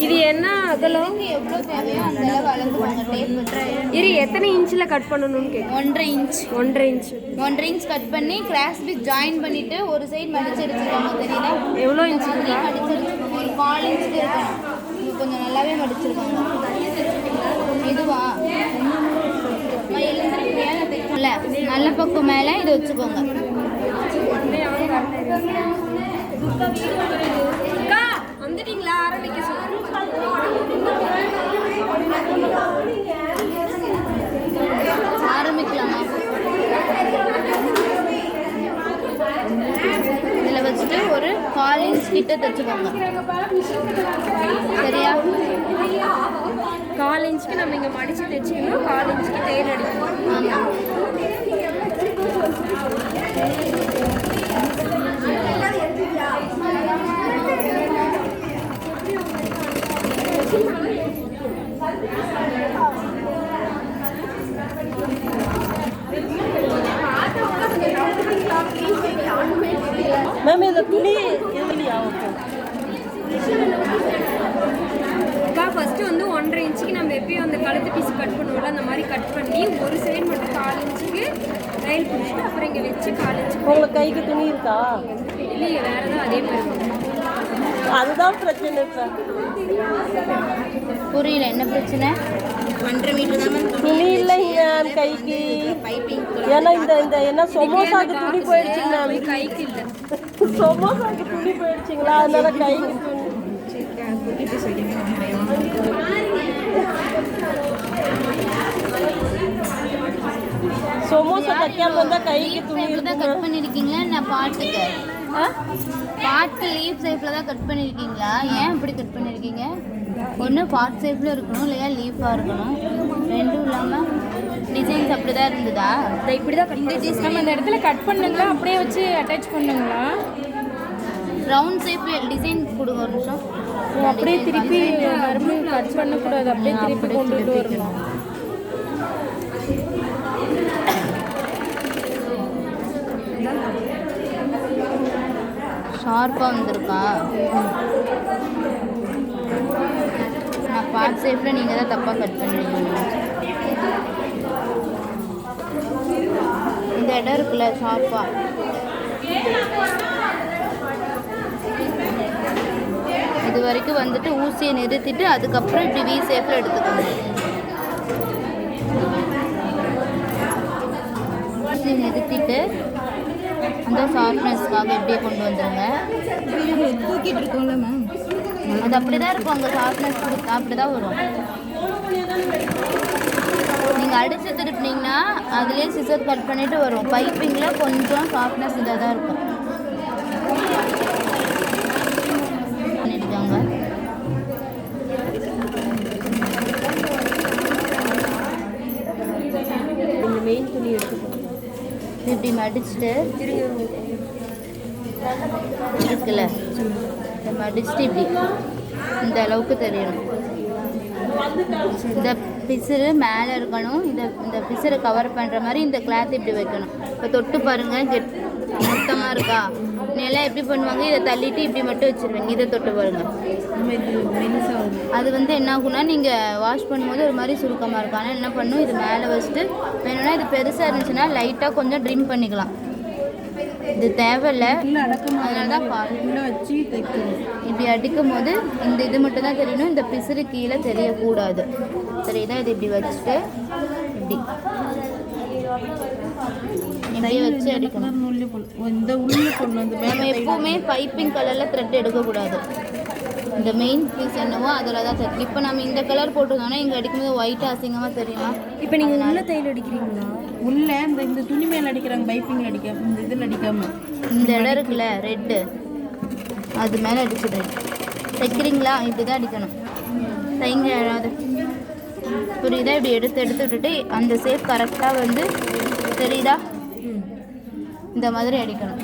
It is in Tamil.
இது என்ன அகலம்? எவ்வளோ தேவையோ அந்த அளவு அளந்துக்கோங்க. டேப் இரு, எத்தனை இன்ச்சில் கட் பண்ணணும்னு கேட்கு. 1.5 இன்ச். 1.5 இன்ச். 1.5 இன்ச் கட் பண்ணி கிராஸ் பீஸ் ஜாயின் பண்ணிட்டு ஒரு சைடு மடிச்சு எடுத்துக்கோங்க. தெரியல எவ்வளோ இன்ச்? மடிச்சு எடுத்துக்கோங்க. ஒரு 4 இன்ச்சுக்கு இருக்கணும். இது கொஞ்சம் நல்லாவே மடிச்சிருக்கோங்க. இதுவா இல்லை, நல்ல பக்கம் மேலே இது வச்சுக்கோங்க. வந்துட்டீங்களா? ஆரம்பிக்க ஆரம்பிக்கலாமா? இதில் வச்சுட்டு ஒரு 4 இன்ச் கிட்ட தைச்சுக்கோங்க. சரியா? 4 இன்ச்சுக்கு நம்ம இங்கே மடித்து தைச்சிக்கணும். 4 இன்ச்சுக்கு தையல் அடிக்கணும். ஆமாம். மேம் இந்த துணி எதுலையா? ஃபஸ்ட்டு வந்து 1.5 இன்ச்சுக்கு நம்ம எப்பயும் அந்த கழுத்து பீஸ் கட் பண்ணுவோம்ல, அந்த மாதிரி கட் பண்ணி ஒரு சைடு மட்டும் 4 இன்ச்சுக்கு தையல் பிடிச்சிட்டு அப்புறம் இங்கே வச்சு 4 இன்ச்சுக்கு. உங்களுக்கு கைக்கு துணி இருக்கா? இல்லையே, வேறு எதுவும் அதே மாதிரி. அதுதான் பிரச்சனை சார். புரியல, என்ன பிரச்சனை? 1.5 மீட்டர் தான் துணி இல்லைங்க கைக்கு. ஏன்னா இந்த என்ன சமோசாக்கு துணி போயிடுச்சுங்க. கைக்கு இல்லை, சமோசாக்கு துணி போயிடுச்சுங்களா, அதனால கைக்கு துணி. சமோசா தைக்காம வந்தா கைக்கு துணி தான் கட் பண்ணியிருக்கீங்களா? நான் பாட்டுக்கு லீஃப் ஷேப்பில் தான் கட் பண்ணியிருக்கீங்களா? ஏன் இப்படி கட் பண்ணியிருக்கீங்க? ஒன்று பார்ட் ஷேப்பில் இருக்கணும், இல்லையா லீஃபாக இருக்கணும். ரெண்டும் இல்லாமல் டிசைன்ஸ் அப்படி தான் இருந்ததா? இப்படி தான் இந்த நம்ம அந்த இடத்துல கட் பண்ணுங்களா, அப்படியே வச்சு அட்டாச் பண்ணுங்களா? ரவுண்ட் ஷேப்பில் டிசைன் கொடுங்க. ஒரு நிமிஷம். அப்படியே திருப்பி மறுபடியும் கட் பண்ணக்கூடாது, அப்படியே திருப்பி கொண்டுட்டு வரணும். ஷார்ப்பாக வந்திருக்கா? நான் பார்ட் ஷேப்பில் நீங்கள் தான் தப்பாக கட் பண்ணிருக்கீங்க. இந்த இடம் இருக்குல்ல ஷார்ப்பாக, இது வரைக்கும் வந்துட்டு ஊசியை நிறுத்திட்டு அதுக்கப்புறம் இப்படி வி ஷேப்பில் எடுத்துக்கணும். ஊசியை நிறுத்திட்டு அந்த ஷார்ப்னஸ்க்காக எப்படியே கொண்டு வந்துடுங்க. தூக்கிட்டு இருக்கோம்ல மேம், அது அப்படி தான் இருக்கும். அங்கே ஷார்ப்னஸ் கொடுத்தா அப்படி தான் வரும். நீங்கள் அடித்து திருப்பினீங்கன்னா அதுலேயே சிசர் கட் பண்ணிவிட்டு வரும். பைப்பிங்கில் கொஞ்சம் ஷார்ப்னஸ் இதாக தான் இருக்கும். பண்ணிட்டுக்காங்க. இந்த மெயின் துணி எடுத்துக்கணும். இப்படி மடிச்சுட்டு இருக்குல்ல, மடிச்சுட்டு இப்படி இந்த அளவுக்கு தெரியணும். இந்த பிசுறு மேலே இருக்கணும். இந்த பிசுரை கவர் பண்ணுற மாதிரி இந்த கிளாத் இப்படி வைக்கணும். இப்போ தொட்டு பாருங்கள், மொத்தமாக இருக்கா? எல்லாம் எப்படி பண்ணுவாங்க, இதை தள்ளிட்டு இப்படி மட்டும் வச்சுருவீங்க. இதை தொட்டு பாருங்கள். அது வந்து என்ன ஆகும்னா, நீங்கள் வாஷ் பண்ணும்போது ஒரு மாதிரி சுருக்கமாக இருக்கும். ஆனால் என்ன பண்ணும், இது மேலே வச்சுட்டு வேணும்னா இது பெருசாக இருந்துச்சுன்னா லைட்டாக கொஞ்சம் ட்ரிம் பண்ணிக்கலாம். இது தேவையில்லை, அதனால தான் வச்சு தைக்கணும். இப்படி அடிக்கும் போது இந்த இது மட்டும் தான் தெரியணும், இந்த பிசுறு கீழே தெரியக்கூடாது. சரிதான்? இது இப்படி வச்சுட்டு இப்படி இப்படி வச்சு அடிக்கணும். இந்த உள்ளே கொண்டு வந்து நம்ம எப்பவுமே பைப்பிங் கலரில் த்ரெட் எடுக்கக்கூடாது. இந்த மெயின் பீஸ் என்னவோ அதில் தான் தைக்கணும். இப்போ நம்ம இந்த கலர் போட்டிருந்தோம்னா இங்கே அடிக்கும்போது ஒயிட்டாக அசிங்கமாக தெரியுமா? இப்போ நீங்கள் நல்ல தையல் அடிக்கிறீங்களா? உள்ள இந்த துணி மேலே அடிக்கிறாங்க, பைப்பிங்கில் அடிக்காம, இந்த இதில் அடிக்காமல். இந்த இடம் இருக்குல்ல ரெட்டு, அது மேலே அடிச்சுடு தைக்கிறீங்களா? இப்படி தான் அடிக்கணும். தைங்க யாராவது புரியுதா? இப்படி எடுத்து விட்டுட்டு அந்த ஷேப் கரெக்டாக வந்து தெரியுதா? இந்த மாதிரி அடிக்கணும்.